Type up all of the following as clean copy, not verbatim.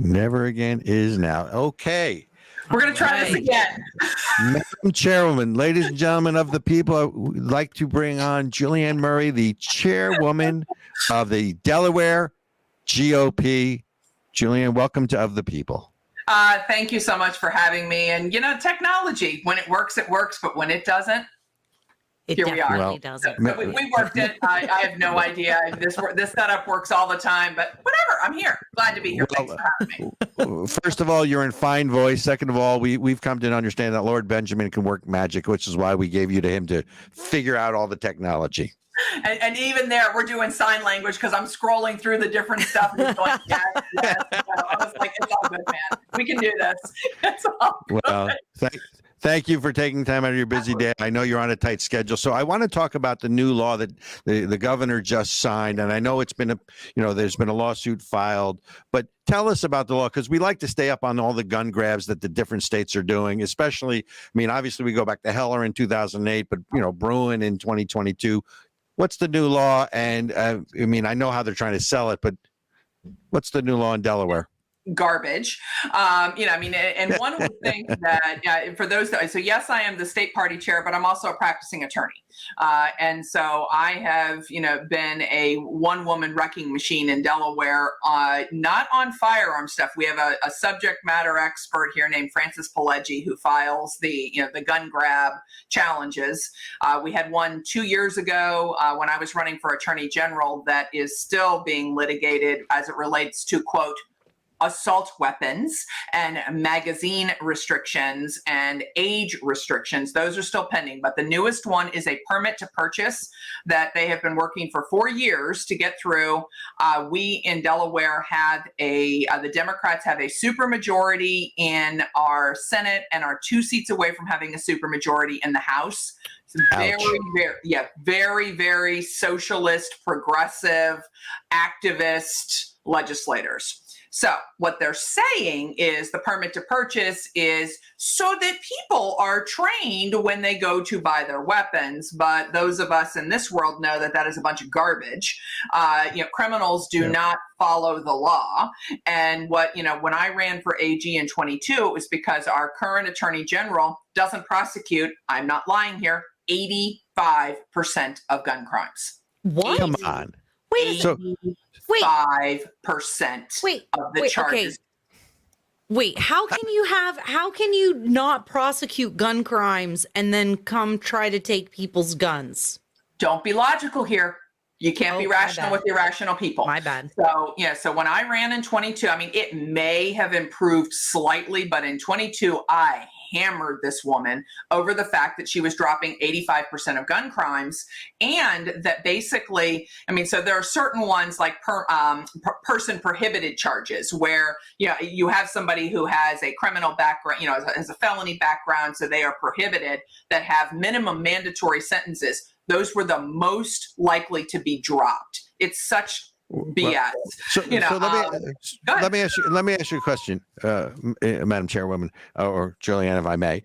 Never again is now. Okay. We're going to try this again. Madam Chairwoman, ladies and gentlemen of the people, I would like to bring on Julianne Murray, the chairwoman of the Delaware GOP. Julianne, welcome to Of the People. Thank you so much for having me. And, technology, when it works, but when it doesn't, here we are. Definitely doesn't. So we worked it. I have no idea. This setup works all the time, but whatever. I'm here. Glad to be here. Thanks for having me. First of all, you're in fine voice. Second of all, we've come to understand that Lord Benjamin can work magic, which is why we gave you to him to figure out all the technology. And even there, we're doing sign language because I'm scrolling through the different stuff and going, yes. I was like, it's all good, man. We can do this. It's all good. Well, thank you for taking time out of your busy day. I know you're on a tight schedule. So I want to talk about the new law that the governor just signed. And I know it's been there's been a lawsuit filed, but tell us about the law, because we like to stay up on all the gun grabs that the different states are doing, especially, obviously we go back to Heller in 2008, but, Bruin in 2022. What's the new law? And I know how they're trying to sell it, but what's the new law in Delaware? Garbage. And one would think that for those so yes, I am the state party chair, but I'm also a practicing attorney. And so I have, been a one-woman wrecking machine in Delaware, not on firearm stuff. We have a subject matter expert here named Francis Pileggi who files the gun grab challenges. We had one 2 years ago when I was running for attorney general that is still being litigated as it relates to, quote, assault weapons and magazine restrictions and age restrictions. Those are still pending. But the newest one is a permit to purchase that they have been working for 4 years to get through. We in Delaware have the Democrats have a supermajority in our Senate and are 2 seats away from having a supermajority in the House. Very, very socialist, progressive, activist legislators. So what they're saying is the permit to purchase is so that people are trained when they go to buy their weapons. But those of us in this world know that that is a bunch of garbage. Criminals do not follow the law. And when I ran for AG in 22, it was because our current attorney general doesn't prosecute, I'm not lying here, 85% of gun crimes. What? Come on. Wait. 5% of the charges. Okay. Wait, how can you not prosecute gun crimes and then come try to take people's guns? Don't be logical here. You can't be rational with irrational people. My bad. So when I ran in 22, it may have improved slightly, but in 22, I hammered this woman over the fact that she was dropping 85% of gun crimes, and that basically, so there are certain ones like person prohibited charges where you have somebody who has a criminal background, has a felony background, so they are prohibited, that have minimum mandatory sentences. Those were the most likely to be dropped. It's such BS. Let me ask you a question, Madam Chairwoman, or Julianne, if I may.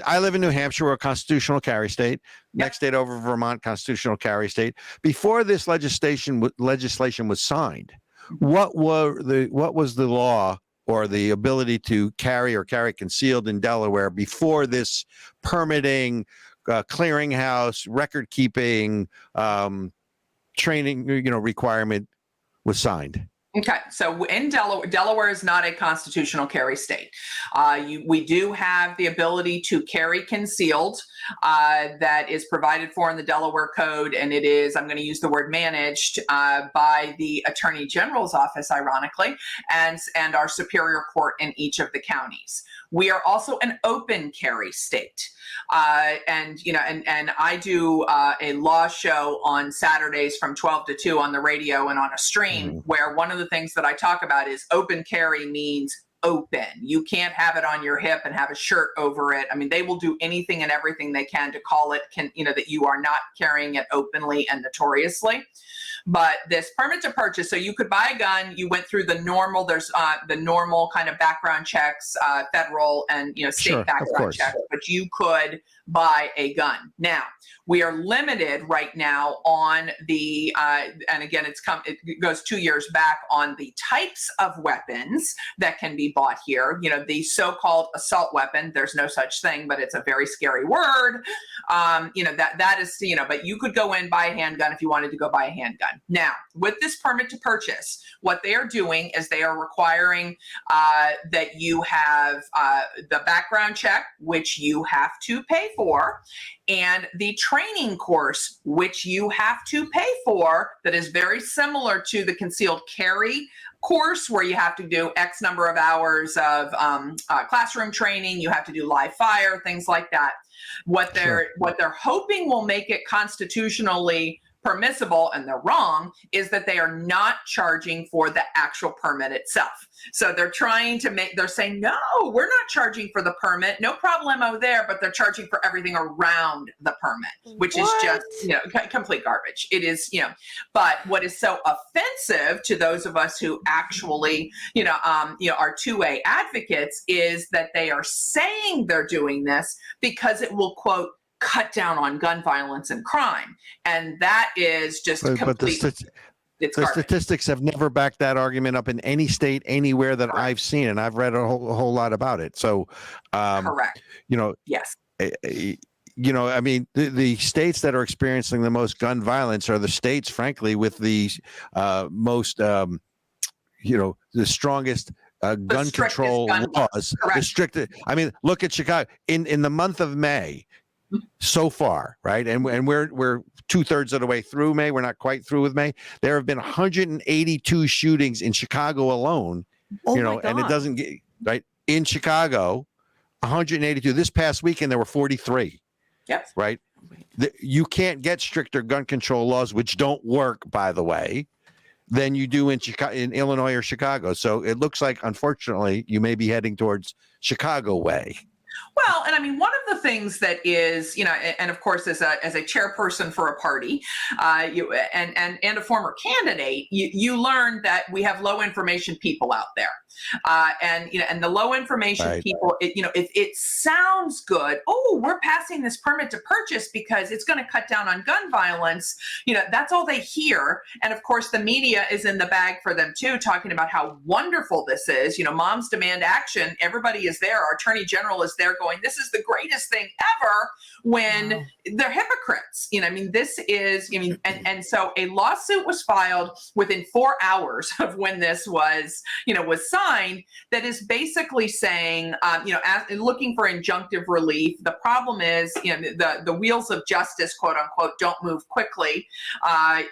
I live in New Hampshire, we're a constitutional carry state. Next state over, Vermont, constitutional carry state. Before this legislation was signed, what was the law or the ability to carry or carry concealed in Delaware before this permitting, clearinghouse, record keeping, training, requirement was signed? Okay, so in Delaware is not a constitutional carry state. We do have the ability to carry concealed that is provided for in the Delaware Code, and it is, I'm going to use the word managed, by the Attorney General's office, ironically, and our Superior Court in each of the counties. We are also an open carry state. And I do a law show on Saturdays from 12 to 2 on the radio and on a stream, where one of the things that I talk about is open carry means open. You can't have it on your hip and have a shirt over it. They will do anything and everything they can to call it, that you are not carrying it openly and notoriously. But this permit to purchase, so you could buy a gun, you went through the normal, there's the normal kind of background checks, federal and state background checks, but you could buy a gun. Now, We are limited right now on the, and again, it goes 2 years back on the types of weapons that can be bought here. You know, the so-called assault weapon, there's no such thing, but it's a very scary word. You know, that is, you know, but you could go in, buy a handgun if you wanted to go buy a handgun. Now, with this permit to purchase, what they are doing is they are requiring that you have the background check, which you have to pay for, and the training course, which you have to pay for, that is very similar to the concealed carry course, where you have to do X number of hours of classroom training, you have to do live fire, things like that. What they're hoping will make it constitutionally permissible, and they're wrong, is that they are not charging for the actual permit itself. So they're they're saying, no, we're not charging for the permit, no problemo there, but they're charging for everything around the permit, which is just, you know, complete garbage. It is, you know, but what is so offensive to those of us who actually, are 2A advocates is that they are saying they're doing this because it will, quote, cut down on gun violence and crime. And that is just complete. The statistics have never backed that argument up in any state, anywhere that I've seen, and I've read a whole lot about it. So, correct. Yes. I mean, the states that are experiencing the most gun violence are the states, frankly, with the most, the strongest gun control laws. The strictest. I mean, look at Chicago in the month of May. So far, right? And we're 2/3 of the way through May. We're not quite through with May. There have been 182 shootings in Chicago alone. And it doesn't get right in Chicago. 182. This past weekend there were 43. Yes. Right. You can't get stricter gun control laws, which don't work, by the way, than you do in Illinois or Chicago. So it looks like, unfortunately, you may be heading towards Chicago way. Well, and I mean, one of the things that is, and of course, as a chairperson for a party, and a former candidate, you learn that we have low information people out there, and the low information people, it sounds good. Oh, we're passing this permit to purchase because it's going to cut down on gun violence. That's all they hear, and of course, the media is in the bag for them too, talking about how wonderful this is. Moms demand action. Everybody is there. Our attorney general is there going, this is the greatest thing ever, when they're hypocrites. And so a lawsuit was filed within 4 hours of when this was signed, that is basically saying, looking for injunctive relief. The problem is, the wheels of justice, quote unquote, don't move quickly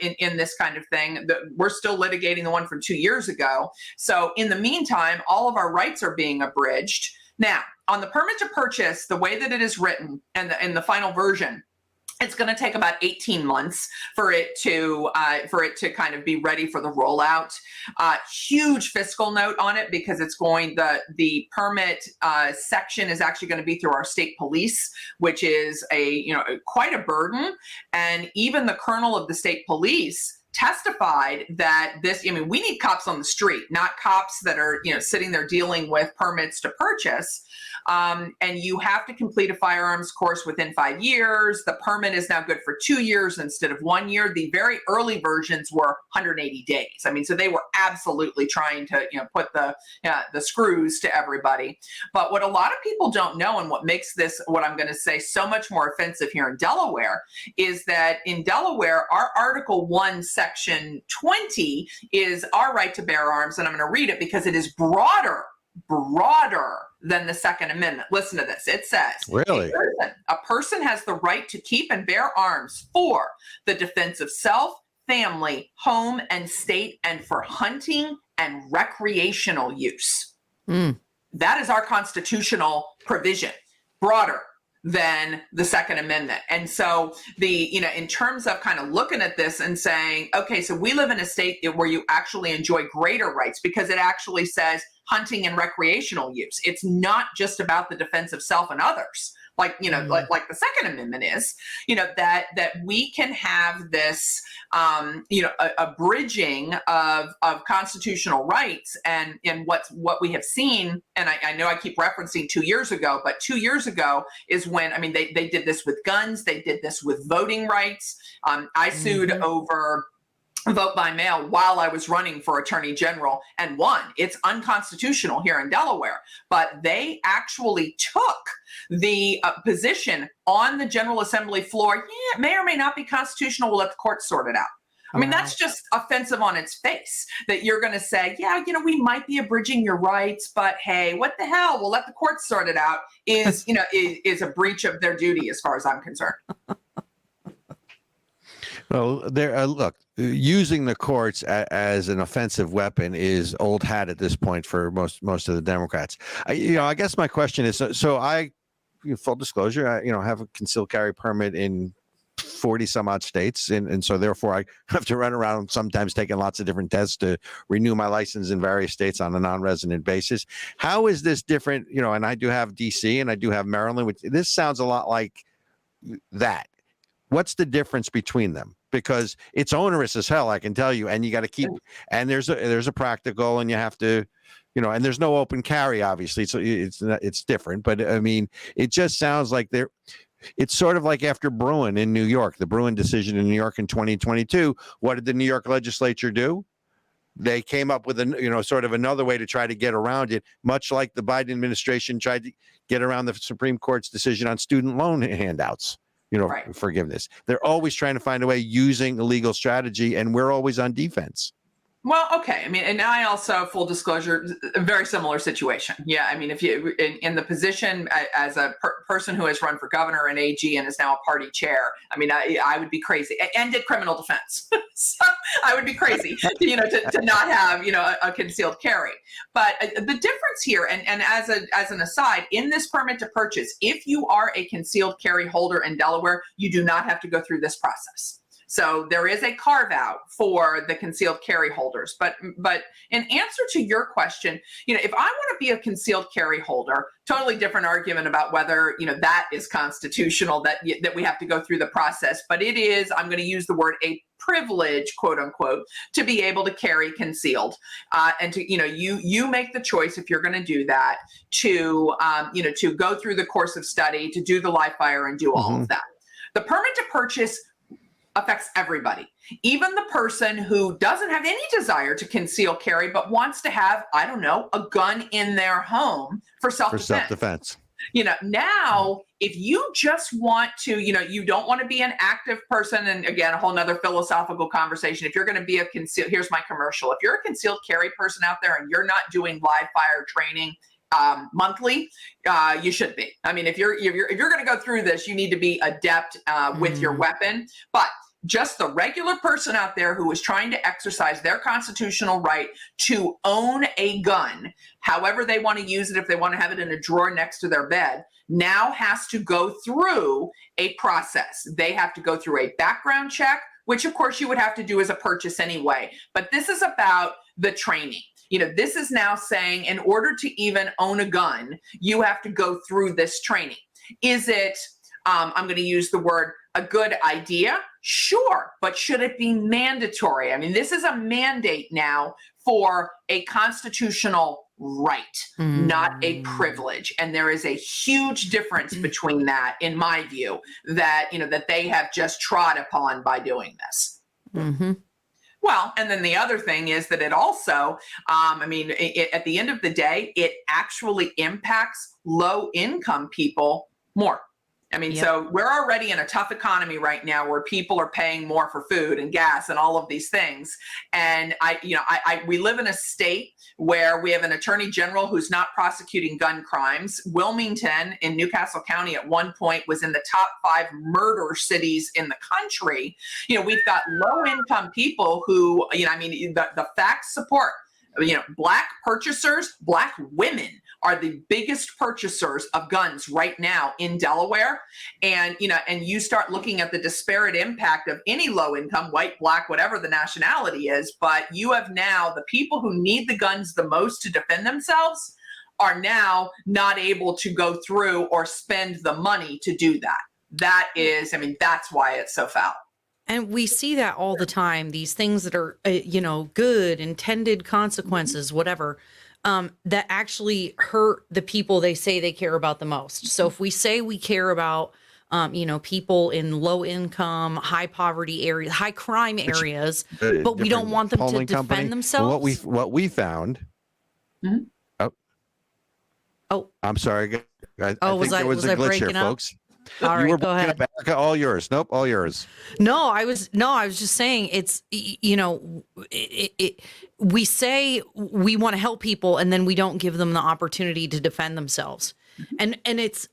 in this kind of thing. We're still litigating the one from 2 years ago. So in the meantime, all of our rights are being abridged. Now, on the permit to purchase, the way that it is written and in the final version, it's going to take about 18 months for it to kind of be ready for the rollout. Huge fiscal note on it, because it's the permit section is actually going to be through our state police, which is quite a burden. And even the colonel of the state police testified that we need cops on the street, not cops that are, sitting there dealing with permits to purchase. And you have to complete a firearms course within 5 years. The permit is now good for 2 years instead of 1 year. The very early versions were 180 days. So they were absolutely trying to, put the screws to everybody. But what a lot of people don't know, and what makes this, what I'm going to say, so much more offensive here in Delaware, is that in Delaware, our Article 1, Section 20 is our right to bear arms. And I'm going to read it because it is broader than the Second Amendment. Listen to this. It says, really, a person has the right to keep and bear arms for the defense of self, family, home, and state, and for hunting and recreational use. That is our constitutional provision, broader than the Second Amendment. And so in terms of kind of looking at this and saying, okay, so we live in a state where you actually enjoy greater rights, because it actually says hunting and recreational use. It's not just about the defense of self and others. like, like the Second Amendment is, that we can have this, a bridging of constitutional rights and what we have seen. And I know I keep referencing 2 years ago, but 2 years ago is when, they did this with guns. They did this with voting rights. I sued over vote by mail while I was running for attorney general and won. It's unconstitutional here in Delaware, but they actually took the position on the General Assembly floor. Yeah, it may or may not be constitutional. We'll let the courts sort it out. That's just offensive on its face, that you're going to say, yeah, we might be abridging your rights, but hey, what the hell? We'll let the courts sort it out is a breach of their duty as far as I'm concerned. Well, look, using the courts as an offensive weapon is old hat at this point for most of the Democrats. I guess my question is, so I, full disclosure, I have a concealed carry permit in 40 some odd states, and so therefore I have to run around sometimes taking lots of different tests to renew my license in various states on a non-resident basis. How is this different? And I do have DC and I do have Maryland, which this sounds a lot like that. What's the difference between them? Because it's onerous as hell, I can tell you, and you got to keep, and there's a practical, and you have to, and there's no open carry, obviously, so it's different. But it just sounds like it's sort of like after Bruin in New York, the Bruin decision in New York in 2022. What did the New York legislature do? They came up with sort of another way to try to get around it, much like the Biden administration tried to get around the Supreme Court's decision on student loan handouts. Right. Forgiveness. They're always trying to find a way using a legal strategy, and we're always on defense. Well, okay. And I also, full disclosure, a very similar situation. Yeah. If you in the position as a person who has run for governor and AG and is now a party chair, I would be crazy, and did criminal defense. So I would be crazy, to not have, a concealed carry. But the difference here, and as an aside, in this permit to purchase, if you are a concealed carry holder in Delaware, you do not have to go through this process. So there is a carve out for the concealed carry holders. But in answer to your question, if I want to be a concealed carry holder, totally different argument about whether, that is constitutional, that we have to go through the process. But it is, I'm going to use the word, a privilege, quote unquote, to be able to carry concealed. And to, you make the choice, if you're going to do that, to go through the course of study, to do the live fire and do all of that. The permit to purchase affects everybody, even the person who doesn't have any desire to conceal carry, but wants to have, a gun in their home for self-defense. Now, if you just want to, you don't want to be an active person, and again, a whole nother philosophical conversation. If you're going to be here's my commercial. If you're a concealed carry person out there and you're not doing live fire training monthly, you should be. If you're going to go through this, you need to be adept with your weapon. But just the regular person out there who is trying to exercise their constitutional right to own a gun, however they want to use it, if they want to have it in a drawer next to their bed, now has to go through a process. They have to go through a background check, which of course you would have to do as a purchase anyway. But this is about the training. This is now saying, in order to even own a gun, you have to go through this training. Is it, I'm going to use the word, a good idea? Sure. But should it be mandatory? This is a mandate now for a constitutional right, not a privilege. And there is a huge difference between that, in my view, that, that they have just trod upon by doing this. Well, and then the other thing is that it also, at the end of the day, it actually impacts low-income people more. So we're already in a tough economy right now where people are paying more for food and gas and all of these things. And we live in a state where we have an attorney general who's not prosecuting gun crimes. Wilmington in Newcastle County at one point was in the top 5 murder cities in the country. We've got low income people who, the facts support, Black purchasers, Black women are the biggest purchasers of guns right now in Delaware. And, and you start looking at the disparate impact of any low income, white, Black, whatever the nationality is, but you have now the people who need the guns the most to defend themselves are now not able to go through or spend the money to do that. That is, I mean, that's why it's so foul. And we see that all the time, these things that are, good, intended consequences, whatever, that actually hurt the people they say they care about the most. So if we say we care about, people in low income, high poverty areas, high crime areas, but we don't want them to defend themselves. What we found. Mm-hmm. Oh, I'm sorry. I think was there was a glitch here, folks. All right, go ahead. Ericka, all yours. Nope, all yours. No, I was just saying it's, we say we want to help people and then we don't give them the opportunity to defend themselves. And it's,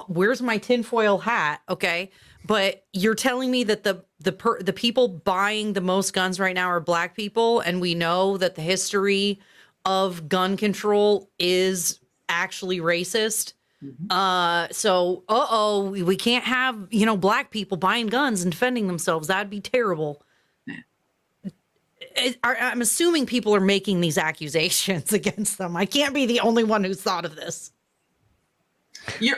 where's my tinfoil hat? Okay. But you're telling me that the people buying the most guns right now are black people. And we know that the history of gun control is actually racist. So, we can't have, black people buying guns and defending themselves. That'd be terrible. I'm assuming people are making these accusations against them. I can't be the only one who's thought of this. And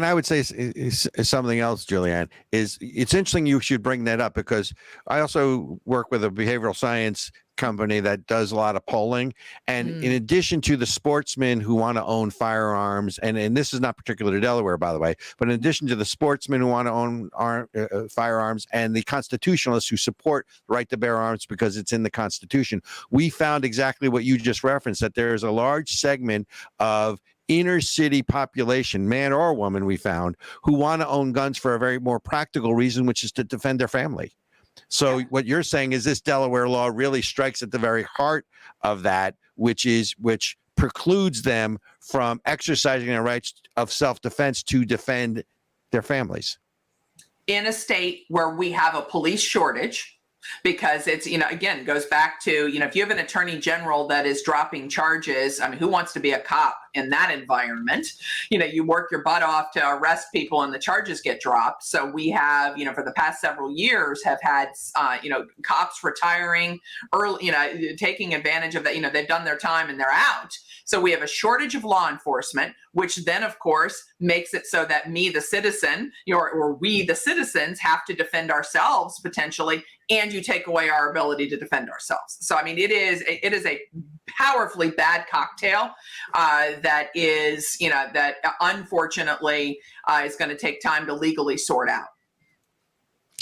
I would say something else, Julianne, is it's interesting you should bring that up because I also work with a behavioral science company that does a lot of polling. And in addition to the sportsmen who want to own firearms, and this is not particular to Delaware, by the way, but in addition to the sportsmen who want to own firearms and the constitutionalists who support the right to bear arms because it's in the Constitution, we found exactly what you just referenced, that there's a large segment of inner city population, man or woman, we found, who want to own guns for a very more practical reason, which is to defend their family. So what you're saying is this Delaware law really strikes at the very heart of that, which precludes them from exercising their rights of self-defense to defend their families. In a state where we have a police shortage, because it's, again, goes back to, if you have an attorney general that is dropping charges, I mean, who wants to be a cop in that environment? You work your butt off to arrest people and the charges get dropped. So we have, for the past several years have had, cops retiring early, taking advantage of that, they've done their time and they're out. So we have a shortage of law enforcement, which then, of course, makes it so that me, the citizen, or we, the citizens, have to defend ourselves potentially, and you take away our ability to defend ourselves. So, I mean, it is a powerfully bad cocktail that is, that unfortunately is going to take time to legally sort out.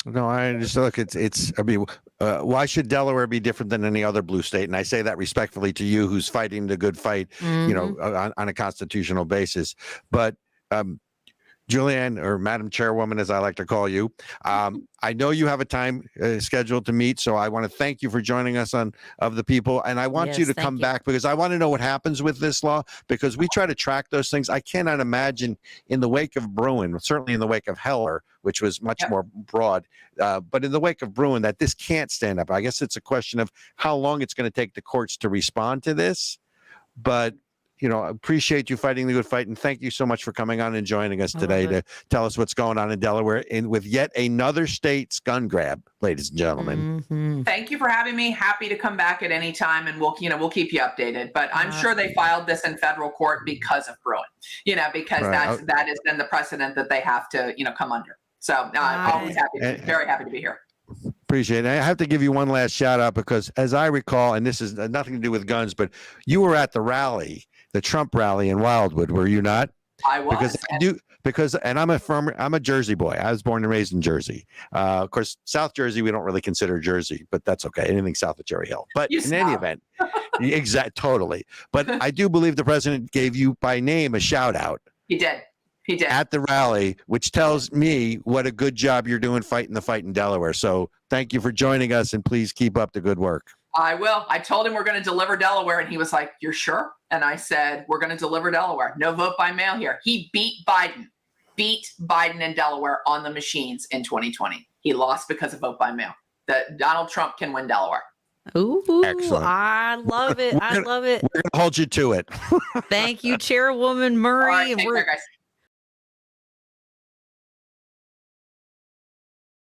No, I understand. Look, why should Delaware be different than any other blue state? And I say that respectfully to you, who's fighting the good fight, on a constitutional basis. But Julianne, or Madam Chairwoman, as I like to call you, I know you have a time scheduled to meet, so I want to thank you for joining us on Of the People. And I want you to come back because I want to know what happens with this law, because we try to track those things. I cannot imagine in the wake of Bruin, certainly in the wake of Heller, which was much more broad, but in the wake of Bruin, that this can't stand up. I guess it's a question of how long it's going to take the courts to respond to this. But appreciate you fighting the good fight, and thank you so much for coming on and joining us today to tell us what's going on in Delaware with yet another state's gun grab, ladies and gentlemen. Mm-hmm. Thank you for having me. Happy to come back at any time, and we'll keep you updated. But I'm sure they filed this in federal court because of Bruin, because that has been the precedent that they have to, come under. So always very happy to be here. Appreciate it. I have to give you one last shout out because, as I recall, and this is nothing to do with guns, but you were at the rally, the Trump rally in Wildwood, were you not? I was. And I'm a Jersey boy. I was born and raised in Jersey. Of course, South Jersey, we don't really consider Jersey, but that's okay. Anything south of Cherry Hill. But in any event, totally. But I do believe the president gave you by name a shout out. He did. At the rally, which tells me what a good job you're doing fighting the fight in Delaware. So thank you for joining us, and please keep up the good work. I will. I told him we're going to deliver Delaware, and he was like, "You're sure?" And I said, "We're going to deliver Delaware. No vote by mail here." He beat Biden in Delaware on the machines in 2020. He lost because of vote by mail. That Donald Trump can win Delaware. Ooh, excellent. I love it. I love it. We're going to hold you to it. Thank you, Chairwoman Murray. All right, take care, guys.